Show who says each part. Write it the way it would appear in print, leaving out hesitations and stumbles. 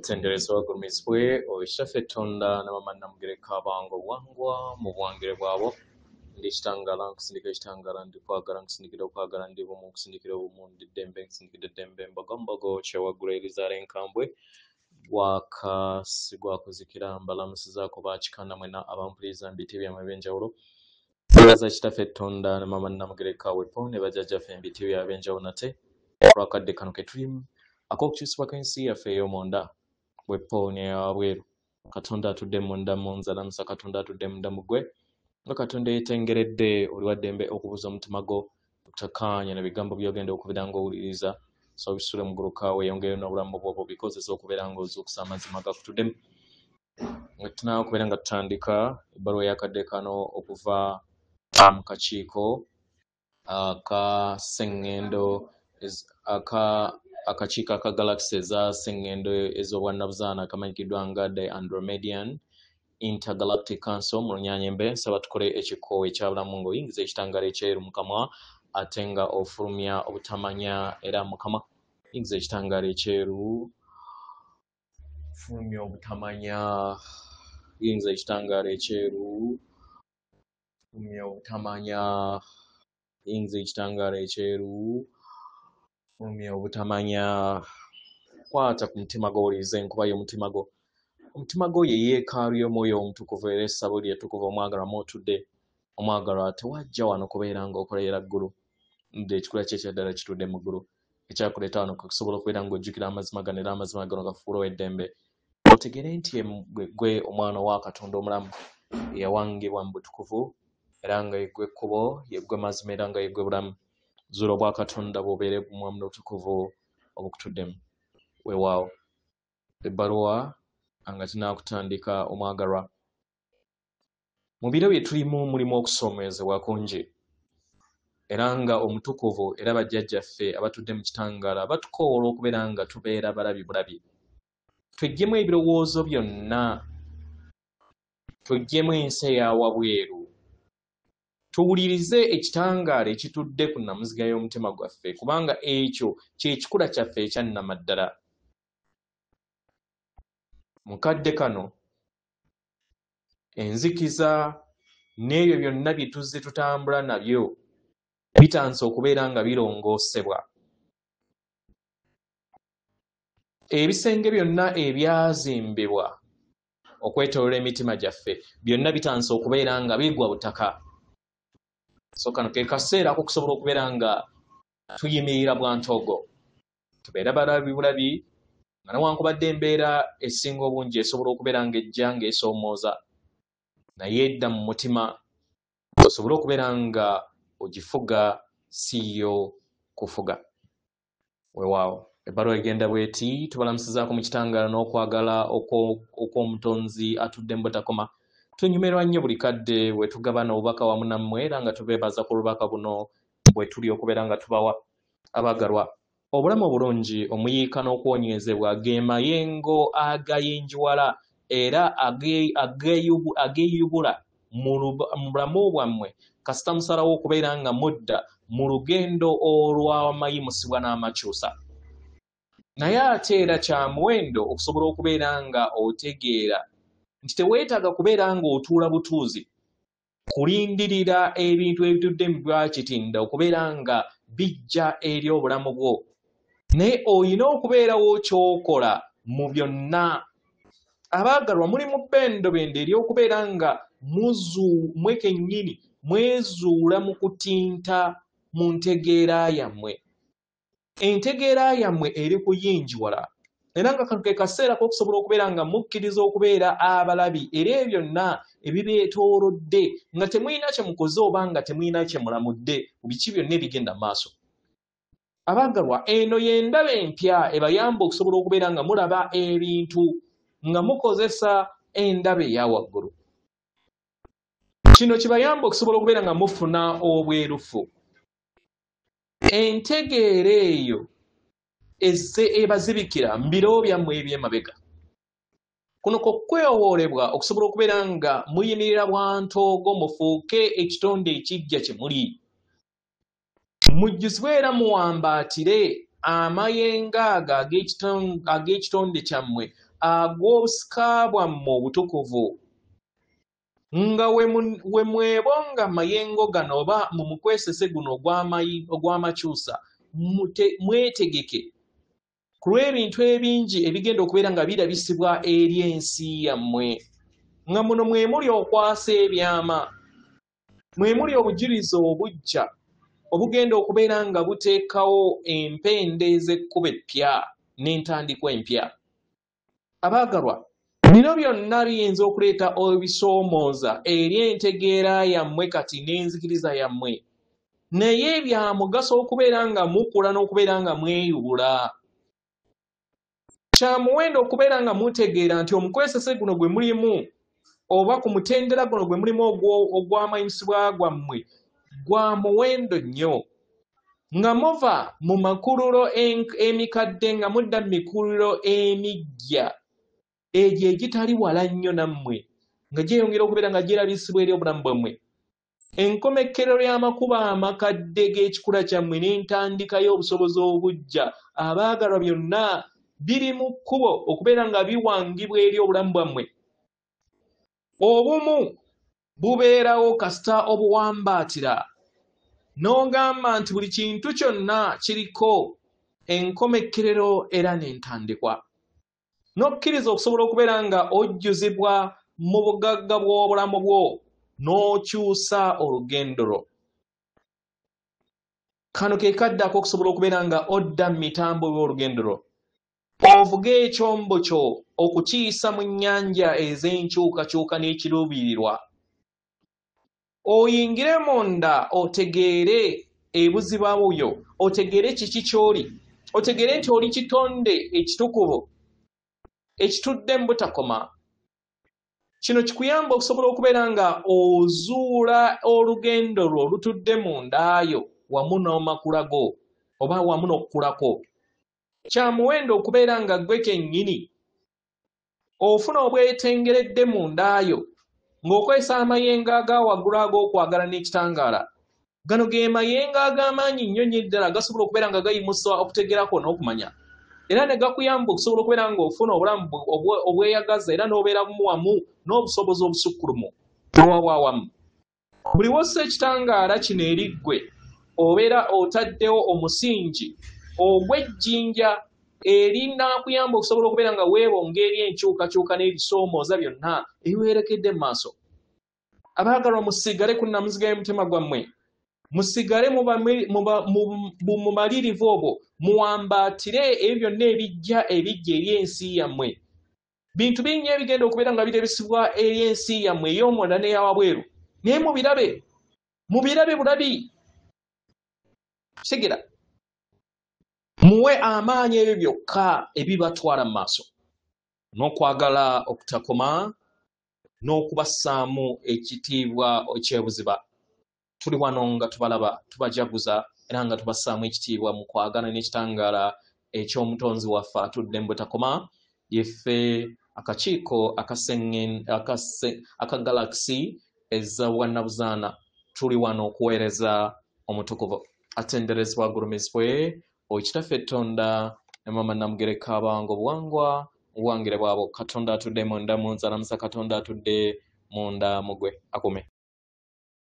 Speaker 1: Kutendereza wagumiswe oishafe tonda n'abamanna mugereka abango wangwa mu bwangire bwabo ndikitangala nkusindika ekitangala ndikwagala nkusindikira okwagala ndi bumu nkusindikira obumu ndiddembe nkusindikira eddembe mbogombogo kyewaggula erizaala enkambwe gwakuzikira mbalamusizaako bakikanda mwena abampuliriza mbiti byamwe ebyenjawulo baza kitaffe tonda n'abamanna mugereka wepo ne bajjajjaffe mbiti byabwe ebyenjawulo nate olwakadde kano ke tulimu ak'okukyusibwako ensi yaffe ey'omunda weponya wabweru katonda atudde munda munzala musa katonda atudde munda mugwe nga katonda yetengeredde oliwaddembe okubuza omutima gwo okutakanya n'ebigambo byogenda okubeera ng'owuliriza so bisule muguluka weeyongere n'obulamu bwobwo bikozesa okubeera ng'ozuukusa amazima gakutuddemu nga tunaa okubeera nga tutandika ebbaluwa y'akadde kano okuva mu kakiiko aka sseŋŋendo akakiiko aka galaxy eza sseŋŋendo ez'obwannabuzaana akamanyikiddwa nga the Andromedian Intergalactic Council mu Lunyanyembe nsaba tukole ekikoowe ekyabulamu ng'oyingiza ekitangaala ekyeru mukama ate nga ofulumya obutamanya era mukama yingiza ekitangaala ekyeru fulumya obutamanya yingiza ekitangaala ekyeru fulumya obutamanya yingiza ekitangaala ekyeru fulumya obutamanya kwata ku mutima gw'owuliriza enkuba y'omutima gwo omutima gwo ye yeekaalu y'omwoyo omutukuvu era essabo lyetukuvu omwagalwa mw'otudde omwagalwa tewajja wano kubeera ng'okolera ggulu nde ekikula kye ekyaddala kitudde mu ggulu ekyakuleeta wano kusobola okubeera ng'ojjukira amazima gano era amazima gano gafuula eddembe otegere nti gwe omwana wa Katonda omulamu eyawangibwa mu butukuvu era nga yeggwe ekkubo yeggwe mazima era nga yeggwe bulamu zuula obwa Katonda bubeere bumwamu n'obutukuvu obukutuddemu weewaawo ebbaluwa nga tunaakutandika omwagalwa mu biro bye tulimu mulimu okusoomoozebwa kungi era nga omutukuvu era bajjajjaffe abatudde mu kitangaala batukoola okubeera nga tubeera balabi bulabi tweggyemu ebirowoozo byonna tweggyemu ensi eyawabweru tuwulirize ekitangaala ekitudde ku nnamuziga y'omutima gwaffe kubanga ekyo kyekikula kyaffe ekyannamaddala mukadde kano enzikiza n'ebyo byonna bye tuzze tutambula nabyo bitanse okubeera nga birongoosebwa ebisenge byonna ebyazimbibwa okwetooloola emitima gyaffe byonna bitanse okubeera nga bigwa butaka so kano ke kaseera k'okusobola okubeera nga tuyimirira bwantoogo tubeera balabi bulabi nga newankubadde embeera esinga obungi esobola okubeera ng'ejja ng'esoomooza naye edda mu mutima osobole okubeera nga ogifuga siyo kufuga weewaawo ebbaluwa egenda bweti tubalamusizaako mu kitangaala n'okwagala okw'omutonzi atudde mu butakoma tunyumirwa nnyo buli kadde bwe tugabana obubaka wamu nammwe era nga tubeebaza ku lubaka buno bwe tuli okubeera nga tubawa abagalwa obulamu obulungi omuyiika n'okwonyezebwa ge mayengo agayinjiwala era ageeyubula mu bulamu bwammwe kasita musalawo okubeera nga mudda mu lugendo olw'amayimusibwa n'amakyusa naye ate era kya muwendo okusobola okubeera nga otegeera nti teweetaaga kubeera ng'otuula butuuzi kulindirira ebintu ebitudde mu bwakitinda okubeera nga bijja eri obulamu bwo naye oyina okubeerawo ky'okola mu byonna abaagalwa muli mu bbendobendo ery'okubeera nga mwe kennyini mwezuula mu kutinta mu ntegeera yammwe entegeera yammwe eri kuyinjiwala era nga kano ke kaseera k'okusobola okubeera nga mukkiriza okubeera abalabi era byonna ebibeetoolodde nga temulina kye mukoze oba nga temulina kye mulamudde ku biki byonna ebigenda mu maaso abaagalwa eno y'endaba empya ebayamba okusobola okubeera nga mulaba ebintu nga mukozesa endaba eya waggulu kino kibayamba okusobola okubeera nga mufuna obwerufu entegeera eyo ezze ebazibikira mu biro byammwe eby'emabega kuno kwekwewoolebwa okusobola okubeera nga muyimirira bwantoogo mufuuke ekitonde ekiggya kye muli mujjuzibwe era muwambaatire amayenga ago ag'ekitonde kyammwe ag'obusika bwammwe obutukuvu nga we mwebonga mayengo gano oba mu mukwesese guno ogw'amakyusa mwetegeke ku lw'ebintu ebingi ebigenda okubeera nga birabisibwa eri ensi yammwe nga muno mwe muli okwasa ebyama mwe muli obujulizi obujja obugenda okubeera nga buteekawo empende ez'ekkuba eppya n'entandikwa empya. Abaagalwa, bino byonna biyinza okuleeta ebisoomooza eri entegeera yammwe kati n'enzikiriza yammwe, naye bya mugaso okubeera nga mukula n'okubeera nga mweyubula. Kya muwendo okubeera nga mutegeera nti omukwesese guno gwe mulimu oba ku mutendera guno gwe mulimu ogw'amanyisibwa gwammwe gwa muwendo nnyo, nga muva mu makululo emikadde nga mudda mu mikuliro emiggya egyo egitali wala nnyo nammwe nga gyeyongera okubeera nga gyerabisibwa eri obulamu bwammwe. Enkomekkero y'amakubo amakadde g'ekikula kyammwe n'entandika y'obusobozi obujja, abaagalwa, byonna biri mu kkubo okubeera nga biwangibwa eri obulamu bwammwe. Obumu bubeerawo kasita obuwambaatira n'ogamba nti buli kintu kyonna kiriko enkomekkerero era n'entandikwa, n'okkiriza okusobola okubeera nga ojjuzibwa mu bugagga bw'obulamu bwo n'okyusa olugendo lwo. Kano ke kaddako okusobola okubeera nga odda mu mitambo y'olugendo lwo, ovuga ekyombo kyo okukiyisa mu nnyanja ez'enkyukakyuka n'ekiruubirirwa, oyingire munda otegeere ebuziba byo, otegeere kiki ky'oli, otegeere nti oli kitonde ekitukuvu ekitudde mu butakoma. Kino kikuyamba okusobola okubeera nga ozuula olugendo lwo olutudde munda yo wamu n'amakula go oba wamu n'okukulako. Kya muwendo okubeera nga ggwe kennyini ofuna obwetengeredde munda yo ng'okozesa amayengo aga waggulu ag'okwagala n'ekitangaala. Gano ge mayengo ag'amaanyi nnyo nnyo ddala gasobola okubeera nga gayimusa okutegerako n'okumanya, era ne gakuyamba okusobola okubeera ng'ofuna obulamu obweyagaza era n'obeera wamu n'obusobozi obusukkulumu obw'awamu. Buli w'ossa ekitangaala kino eri ggwe obeera otaddewo omusingi ogw'ejjinja erinakuyamba okusobola okubeera nga weebonga eri enkyukakyuka n'ebisoomooza byonna ebiwerekedde mu maaso. Abaagalwa, musigale ku nnamuziga y'omutima gwammwe, musigale mu malirivu obwo, muwambaatire ebyo byonna ebijja eri ensi yammwe. Bintu bingi ebigenda okubeera nga birabisibwa eri ensi yammwe ey'omunda n'eyawabweru, naye mubirabe bulabi. Segera muwe amaanyi ebyo byokka ebibatwala mu maaso, n'okwagala okutakoma n'okubassaamu ekitiibwa ekyebuziba. Tuli wano nga tubalaba, tubajaguza era nga tubassaamu ekitiibwa mu kwagala n'ekitangaala eky'omutonzi waffe atudde mu butakoma, yeffe akakiiko aka Galaxy ez'obwannabuzaana. Tuli wano okuweereza omutukuvu atenderezebwa agulumizibwe Okitaffe Tonda ne Mama Namugereka abange obuwangwa obwangire bwabo. Katonda atudde munda mu nze, alamusa Katonda atudde munda mu gwe. Akume.